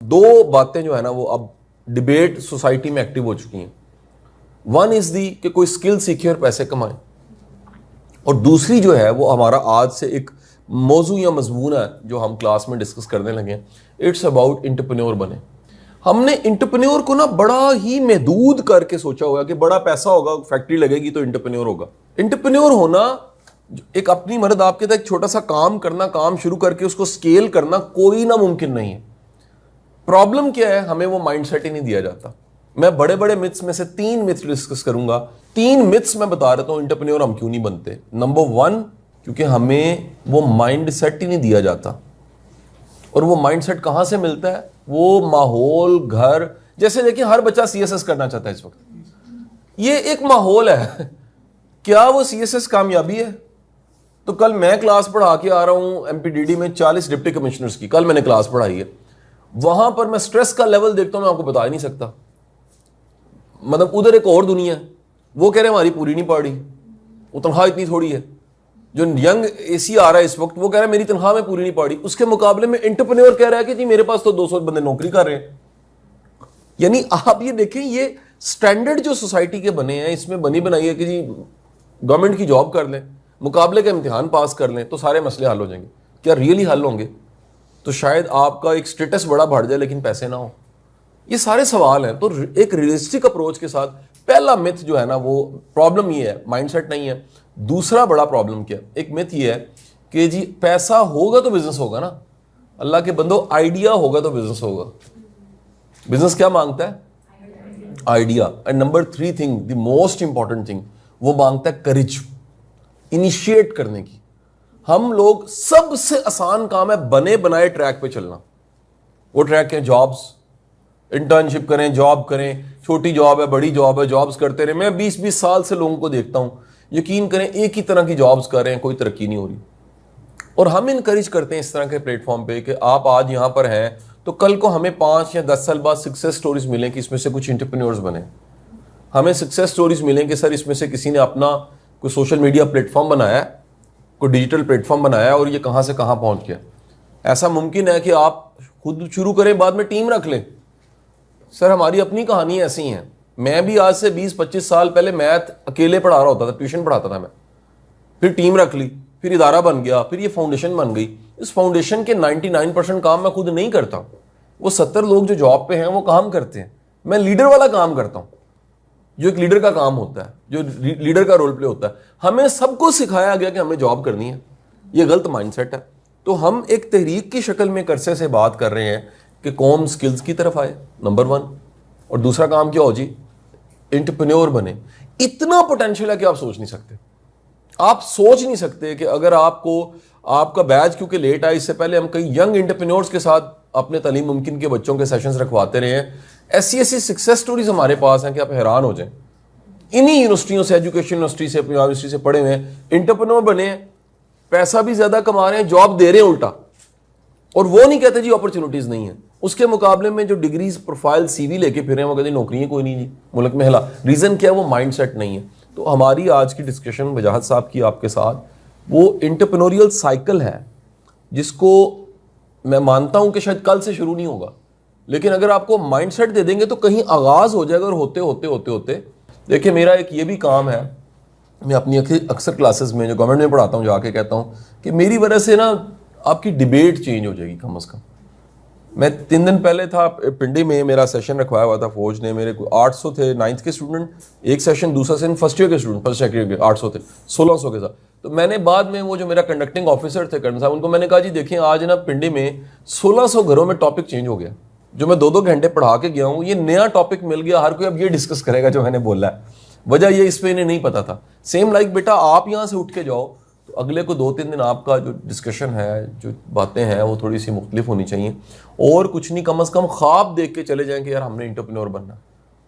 दो बातें जो है ना वो अब डिबेट सोसाइटी में एक्टिव हो चुकी हैं। वन इज दी कि कोई स्किल सीखे और पैसे कमाए, और दूसरी जो है वो हमारा आज से एक मौजू या मजमून है जो हम क्लास में डिस्कस करने लगे हैं। इट्स अबाउट एंटरप्रेन्योर बने। हमने एंटरप्रेन्योर को ना बड़ा ही महदूद करके सोचा हुआ कि बड़ा पैसा होगा, फैक्ट्री लगेगी तो एंटरप्रेन्योर होगा। एंटरप्रेन्योर होना एक अपनी मर्द आपके तक छोटा सा काम करना, काम शुरू करके उसको स्केल करना कोई ना मुमकिन नहीं है। प्रॉब्लम क्या है, हमें वो माइंडसेट ही नहीं दिया जाता। मैं बड़े बड़े मिथ्स में से 3 मिथ्स डिस्कस करूंगा। 3 मिथ्स मैं बता रहा हूं एंटरप्रेन्योर हम क्यों नहीं बनते। नंबर 1, क्योंकि हमें वो माइंडसेट ही नहीं दिया जाता। और वो माइंडसेट कहां से मिलता है? वो माहौल, घर। जैसे देखिए हर बच्चा सीएसएस करना चाहता है इस वक्त, ये एक माहौल है। क्या वो सीएसएस कामयाबी है? तो कल मैं क्लास पढ़ा के आ रहा हूं एमपीडीडी में 40 डिप्टी कमिश्नर्स की, कल मैंने क्लास पढ़ाई है। वहां पर मैं स्ट्रेस का लेवल देखता हूं, मैं आपको बता ही नहीं सकता। मतलब उधर एक और दुनिया है, वो कह रहे हैं हमारी पूरी नहीं पड़ रही, वो तनख्वाह इतनी थोड़ी है। जो यंग एसी आ रहा है इस वक्त, वो कह रहा है मेरी तनख्वाह में पूरी नहीं पड़ रही। उसके मुकाबले में एंटरप्रेन्योर कह रहा है कि जी मेरे पास तो 200 बंदे नौकरी कर रहे हैं। यानी आप ये देखें, ये स्टैंडर्ड जो सोसाइटी के बने हैं इसमें बनी बनाई है कि जी गवर्नमेंट की जॉब कर लें, मुकाबले का इम्तिहान पास कर लें तो सारे मसले हल हो जाएंगे। क्या रियली हल होंगे? तो शायद आपका एक स्टेटस बड़ा बढ़ जाए लेकिन पैसे ना हो। ये सारे सवाल हैं। तो एक रियलिस्टिक अप्रोच के साथ पहला मिथ जो है ना, वो प्रॉब्लम ये है, माइंडसेट नहीं है। दूसरा बड़ा प्रॉब्लम क्या है? एक मिथ ये है कि जी पैसा होगा तो बिजनेस होगा ना। अल्लाह के बंदो, आइडिया होगा तो बिजनेस होगा। बिजनेस क्या मांगता है? Idea. And number 3 thing, the most important thing, वो मांगता है करेज, इनिशिएट करने की। हम लोग सबसे आसान काम है बने बनाए ट्रैक पे चलना। वो ट्रैक है जॉब्स, इंटर्नशिप करें, जॉब करें, छोटी जॉब है, बड़ी जॉब है, जॉब्स करते रहे। मैं 20-20 साल से लोगों को देखता हूं, यकीन करें एक ही तरह की जॉब्स कर रहे हैं, कोई तरक्की नहीं हो रही। और हम इनकरेज करते हैं इस तरह के प्लेटफॉर्म पे कि आप आज यहां पर हैं तो कल को हमें 5 या 10 साल बाद सक्सेस स्टोरीज मिलें कि इसमें से कुछ एंटरप्रेन्योर्स बने। हमें सक्सेस स्टोरीज मिलें कि सर इसमें से किसी ने अपना कोई सोशल मीडिया प्लेटफॉर्म बनाया, कोई डिजिटल प्लेटफॉर्म बनाया और ये कहां से कहां पहुंच गया। ऐसा मुमकिन है कि आप खुद शुरू करें, बाद में टीम रख लें। सर हमारी अपनी कहानी ऐसी है। मैं भी आज से 20-25 साल पहले मैथ अकेले पढ़ा रहा होता था, ट्यूशन पढ़ाता था मैं, फिर टीम रख ली, फिर इदारा बन गया, फिर ये फाउंडेशन बन गई। इस फाउंडेशन के 99% काम मैं खुद नहीं करता। वो 70 लोग जो जॉब पे हैं वो काम करते हैं। मैं लीडर वाला काम करता हूं, जो एक लीडर का काम होता है, जो लीडर का रोल प्ले होता है। हमें सबको सिखाया गया कि हमें जॉब करनी है। ये गलत माइंडसेट है। तो हम एक तहरीक की शक्ल में करसे से बात कर रहे हैं कि कौम स्किल्स की तरफ आए, नंबर 1। और दूसरा काम क्या हो जी? एंटरप्रेन्योर बने। इतना पोटेंशियल है कि आप सोच नहीं सकते। आप सोच नहीं सकते कि अगर आपको आपका बैच क्योंकि लेट आया, इससे पहले हम कई यंग एंटरप्रेन्योर्स के साथ अपने तालीम मुमकिन के बच्चों के सेशंस रखवाते रहे हैं। ऐसी ऐसी सक्सेस स्टोरीज हमारे पास हैं कि आप हैरान हो जाएं। इन्हीं यूनिवर्सिटियों से, एजुकेशन यूनिवर्सिटी से, पंजाब यूनिवर्सिटी से पढ़े हुए हैं, एंटरप्रेन्योर बने हैं, पैसा भी ज्यादा कमा रहे हैं, जॉब दे रहे हैं उल्टा। और वो नहीं कहते जी अपॉर्चुनिटीज नहीं है। उसके मुकाबले में जो डिग्रीज, प्रोफाइल, सीवी लेके फिर हैं वो कहते नौकरियां कोई नहीं जी मुल्क में। हला रीजन क्या है? वो माइंडसेट नहीं है। तो हमारी आज की डिस्कशन वजाहत साहब की आपके साथ, वो एंटरप्रेन्योरियल साइकिल है जिसको मैं मानता हूं कि शायद कल से शुरू नहीं होगा, लेकिन अगर आपको माइंडसेट दे देंगे तो कहीं आगाज हो जाएगा। और होते होते होते होते देखिए, मेरा एक ये भी काम है, मैं अपनी अक्सर क्लासेस में जो गवर्नमेंट में पढ़ाता हूं जाके कहता हूं कि मेरी वजह से ना आपकी डिबेट चेंज हो जाएगी कम से कम। मैं 3 दिन पहले था पिंडी में, मेरा सेशन रखवाया हुआ था फौज ने। मेरे 800 थे 9th के स्टूडेंट, एक सेशन, दूसरा सेशन फर्स्ट ईयर के स्टूडेंट, फर्स्ट सेकंड के 800 थे, 1600 के साथ। तो मैंने बाद में वो जो मेरा कंडक्टिंग ऑफिसर थे कर्नल साहब, उनको मैंने कहा जी देखिए आज ना पिंडी में 1600 घरों में टॉपिक चेंज हो गया। जो मैं 2-2 घंटे पढ़ा के गया हूँ, ये नया टॉपिक मिल गया। हर कोई अब ये डिस्कस करेगा जो मैंने बोला है। वजह ये इस पर इन्हें नहीं पता था। सेम लाइक बेटा आप यहाँ से उठ के जाओ तो अगले को 2-3 दिन आपका जो डिस्कशन है, जो बातें हैं, वो थोड़ी सी मुख्तलिफ होनी चाहिए। और कुछ नहीं, कम अज़ कम ख्वाब देख के चले जाएं कि यार हमने एंटरप्रेन्योर बनना,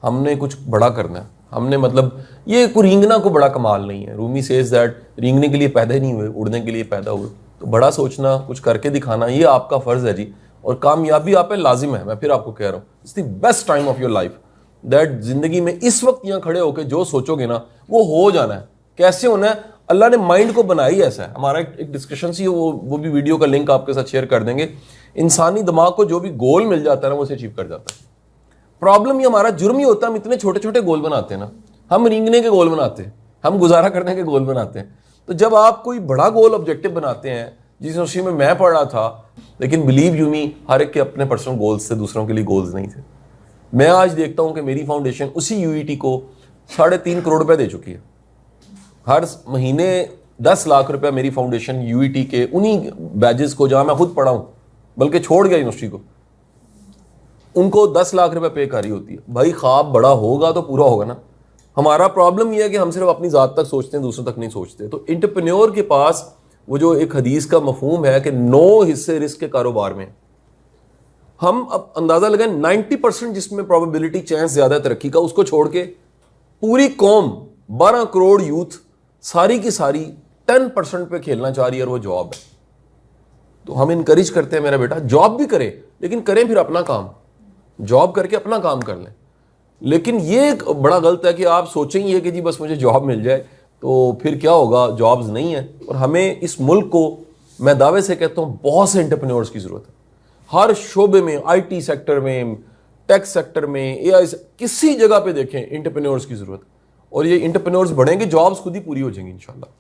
हमने कुछ बड़ा करना है। हमने मतलब ये कोई रींगना को बड़ा कमाल नहीं है। रूमी सेज दैट रींगने के लिए पैदा ही नहीं हुए, उड़ने के लिए पैदा हुए। तो बड़ा सोचना, कुछ करके दिखाना, ये आपका फ़र्ज़ है जी। और कामयाबी आप पे लाजिम है। मैं फिर आपको कह रहा हूँ, it's the best time of your life that. जिंदगी में इस वक्त यहाँ खड़े होकर जो सोचोगे ना वो हो जाना है। कैसे होना है, अल्लाह ने माइंड को बनाया ही ऐसा है। हमारा एक डिस्कशन सी, वो भी वीडियो का लिंक आपके साथ शेयर कर देंगे। इंसानी दिमाग को जो भी गोल मिल जाता है ना, वो उसे अचीव कर जाता है। प्रॉब्लम ये हमारा जुर्म ही होता है, हम इतने छोटे छोटे गोल बनाते हैं ना, हम रींगने के गोल बनाते हैं, हम गुजारा करने के गोल बनाते हैं। तो जब आप कोई बड़ा गोल ऑब्जेक्टिव बनाते हैं, जिस यूनिवर्सिटी में मैं पढ़ रहा था, लेकिन बिलीव यू मी, हर एक के अपने पर्सनल गोल्स थे, दूसरों के लिए गोल्स नहीं थे। मैं आज देखता हूं कि मेरी फाउंडेशन उसी यूईटी को 3.5 करोड़ रुपए दे चुकी है। हर महीने 10 लाख रुपए मेरी फाउंडेशन यूईटी के उन्हीं बैजेस को, जहां मैं खुद पढ़ा हूं, बल्कि छोड़ गया यूनिवर्सिटी को, उनको 10 लाख रुपए पे कर रही होती है। भाई ख्वाब बड़ा होगा तो पूरा होगा ना। हमारा प्रॉब्लम यह है कि हम सिर्फ अपनी ज़ात तक सोचते हैं, दूसरों तक नहीं सोचते। तो एंटरप्रेन्योर के पास वो जो एक हदीस का मफहूम है कि 9 हिस्से रिस्क के कारोबार में, हम अब अंदाजा लगाएं 90% जिसमें प्रोबेबिलिटी चांस ज्यादा है तरक्की का, उसको छोड़ के पूरी कौम 12 करोड़ यूथ सारी की सारी 10% पे खेलना चाह रही है, और वो जॉब है। तो हम इनकरेज करते हैं, मेरा बेटा जॉब भी करे, लेकिन करें फिर अपना काम, जॉब करके अपना काम कर लें। लेकिन ये एक बड़ा गलत है कि आप सोचेंगे कि जी बस मुझे जॉब मिल जाए तो फिर क्या होगा, जॉब्स नहीं है। और हमें इस मुल्क को, मैं दावे से कहता हूँ, बहुत से एंटरप्रेन्योर्स की ज़रूरत है। हर शोबे में, आईटी सेक्टर में, टेक सेक्टर में, एआई, किसी जगह पे देखें एंटरप्रेन्योर्स की ज़रूरत। और ये एंटरप्रेन्योर्स बढ़ेंगे, जॉब्स खुद ही पूरी हो जाएंगी इंशाल्लाह।